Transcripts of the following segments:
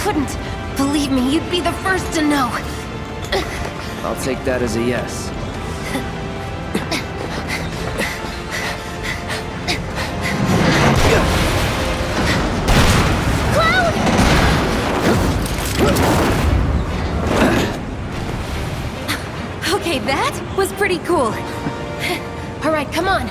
couldn't. Believe me, you'd be the first to know. I'll take that as a yes. Okay, that was pretty cool. Alright, come on.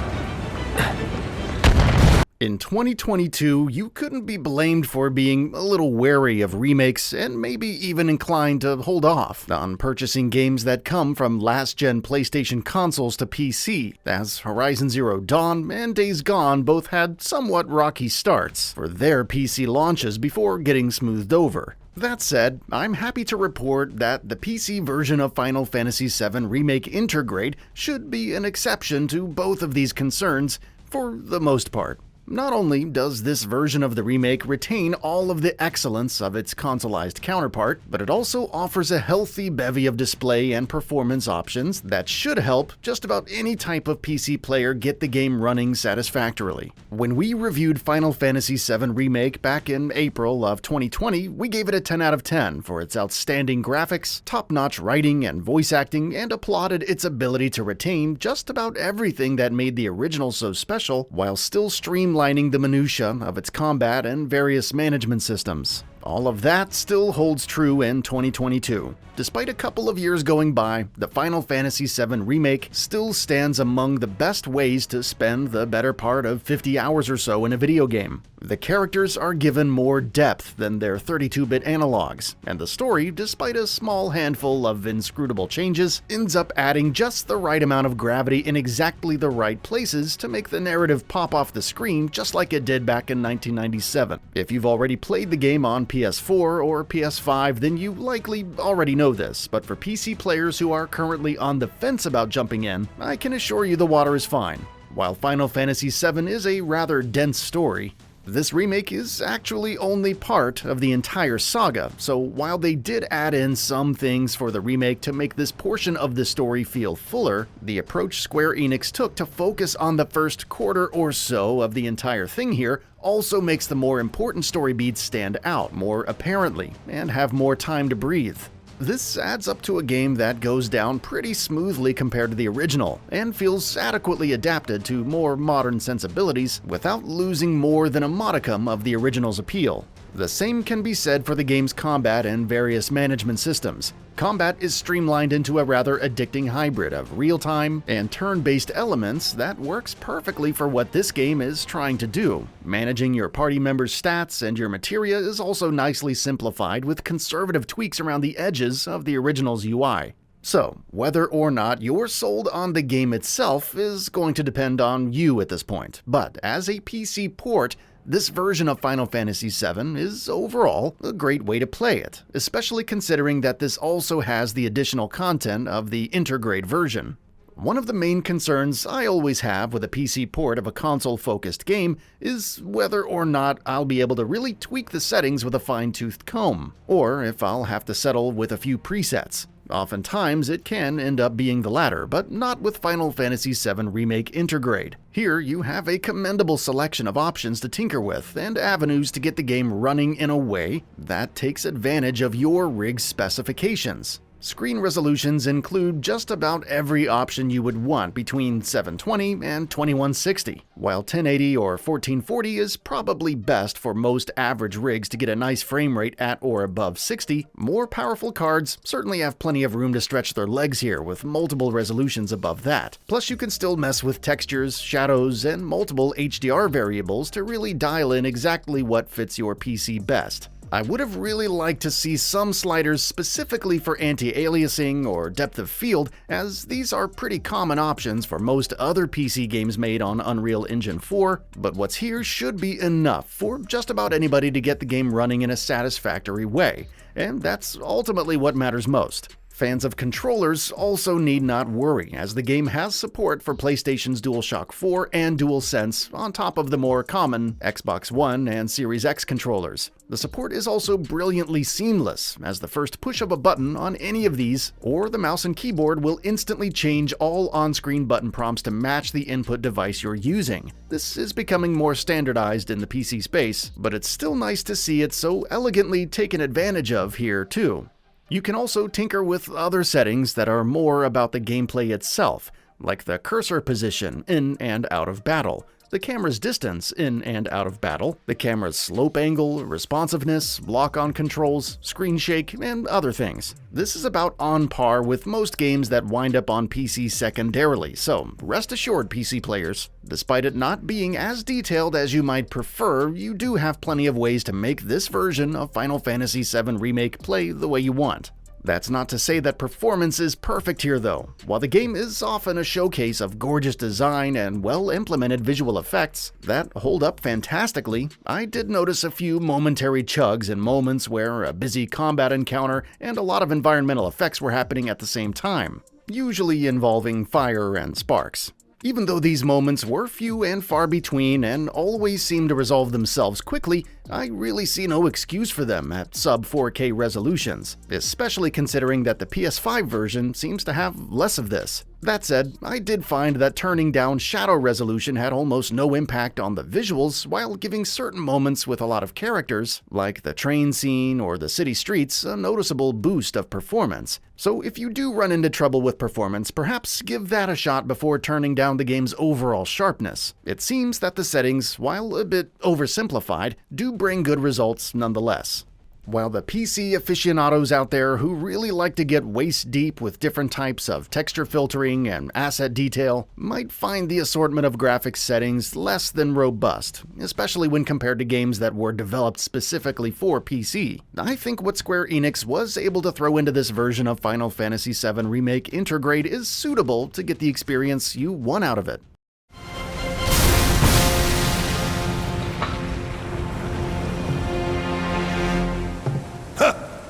In 2022, you couldn't be blamed for being a little wary of remakes and maybe even inclined to hold off on purchasing games that come from last-gen PlayStation consoles to PC, as Horizon Zero Dawn and Days Gone both had somewhat rocky starts for their PC launches before getting smoothed over. That said, I'm happy to report that the PC version of Final Fantasy VII Remake Intergrade should be an exception to both of these concerns for the most part. Not only does this version of the remake retain all of the excellence of its consoleized counterpart, but it also offers a healthy bevy of display and performance options that should help just about any type of PC player get the game running satisfactorily. When we reviewed Final Fantasy VII Remake back in April of 2020, we gave it a 10 out of 10 for its outstanding graphics, top-notch writing and voice acting, and applauded its ability to retain just about everything that made the original so special while still streamlining the minutiae of its combat and various management systems. All of that still holds true in 2022. Despite a couple of years going by, the Final Fantasy VII Remake still stands among the best ways to spend the better part of 50 hours or so in a video game. The characters are given more depth than their 32-bit analogs, and the story, despite a small handful of inscrutable changes, ends up adding just the right amount of gravity in exactly the right places to make the narrative pop off the screen just like it did back in 1997. If you've already played the game on PS4 or PS5, then you likely already know this, but for PC players who are currently on the fence about jumping in, I can assure you the water is fine. While Final Fantasy VII is a rather dense story, this remake is actually only part of the entire saga, so while they did add in some things for the remake to make this portion of the story feel fuller, the approach Square Enix took to focus on the first quarter or so of the entire thing here also makes the more important story beats stand out more apparently and have more time to breathe. This adds up to a game that goes down pretty smoothly compared to the original, and feels adequately adapted to more modern sensibilities without losing more than a modicum of the original's appeal. The same can be said for the game's combat and various management systems. Combat is streamlined into a rather addicting hybrid of real-time and turn-based elements that works perfectly for what this game is trying to do. Managing your party members' stats and your materia is also nicely simplified with conservative tweaks around the edges of the original's UI. So, whether or not you're sold on the game itself is going to depend on you at this point, but as a PC port, this version of Final Fantasy VII is overall a great way to play it, especially considering that this also has the additional content of the Intergrade version. One of the main concerns I always have with a PC port of a console-focused game is whether or not I'll be able to really tweak the settings with a fine-toothed comb, or if I'll have to settle with a few presets. Oftentimes, it can end up being the latter, but not with Final Fantasy VII Remake Intergrade. Here, you have a commendable selection of options to tinker with and avenues to get the game running in a way that takes advantage of your rig's specifications. Screen resolutions include just about every option you would want between 720 and 2160, while 1080 or 1440 is probably best for most average rigs to get a nice frame rate at or above 60. More powerful cards certainly have plenty of room to stretch their legs here with multiple resolutions above that. Plus you can still mess with textures, shadows, and multiple HDR variables to really dial in exactly what fits your PC best. I would have really liked to see some sliders specifically for anti-aliasing or depth of field, as these are pretty common options for most other PC games made on Unreal Engine 4, but what's here should be enough for just about anybody to get the game running in a satisfactory way, and that's ultimately what matters most. Fans of controllers also need not worry, as the game has support for PlayStation's DualShock 4 and DualSense on top of the more common Xbox One and Series X controllers. The support is also brilliantly seamless, as the first push of a button on any of these, or the mouse and keyboard, will instantly change all on-screen button prompts to match the input device you're using. This is becoming more standardized in the PC space, but it's still nice to see it so elegantly taken advantage of here too. You can also tinker with other settings that are more about the gameplay itself, like the cursor position in and out of battle, the camera's distance in and out of battle, the camera's slope angle, responsiveness, lock-on controls, screen shake, and other things. This is about on par with most games that wind up on PC secondarily, so rest assured, PC players. Despite it not being as detailed as you might prefer, you do have plenty of ways to make this version of Final Fantasy VII Remake play the way you want. That's not to say that performance is perfect here though. While the game is often a showcase of gorgeous design and well-implemented visual effects that hold up fantastically, I did notice a few momentary chugs in moments where a busy combat encounter and a lot of environmental effects were happening at the same time, usually involving fire and sparks. Even though these moments were few and far between and always seemed to resolve themselves quickly, I really see no excuse for them at sub 4K resolutions, especially considering that the PS5 version seems to have less of this. That said, I did find that turning down shadow resolution had almost no impact on the visuals, while giving certain moments with a lot of characters, like the train scene or the city streets, a noticeable boost of performance. So if you do run into trouble with performance, perhaps give that a shot before turning down the game's overall sharpness. It seems that the settings, while a bit oversimplified, do bring good results nonetheless. While the PC aficionados out there who really like to get waist deep with different types of texture filtering and asset detail might find the assortment of graphics settings less than robust, especially when compared to games that were developed specifically for PC. I think what Square Enix was able to throw into this version of Final Fantasy VII Remake Intergrade is suitable to get the experience you want out of it.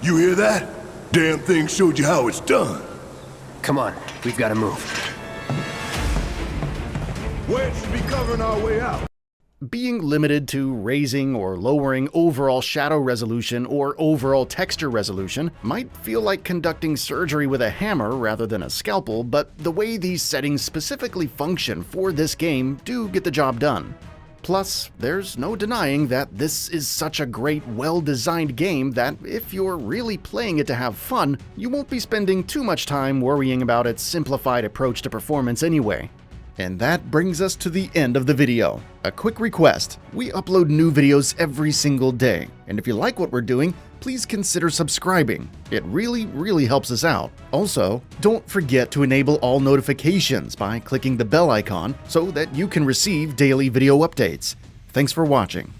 You hear that? Damn thing showed you how it's done. Come on, we've got to move. Where should be covering our way out? Being limited to raising or lowering overall shadow resolution or overall texture resolution might feel like conducting surgery with a hammer rather than a scalpel, but the way these settings specifically function for this game do get the job done. Plus, there's no denying that this is such a great, well-designed game that if you're really playing it to have fun, you won't be spending too much time worrying about its simplified approach to performance anyway. And that brings us to the end of the video. A quick request: we upload new videos every single day, and if you like what we're doing, please consider subscribing. It really helps us out. Also, don't forget to enable all notifications by clicking the bell icon so that you can receive daily video updates. Thanks for watching.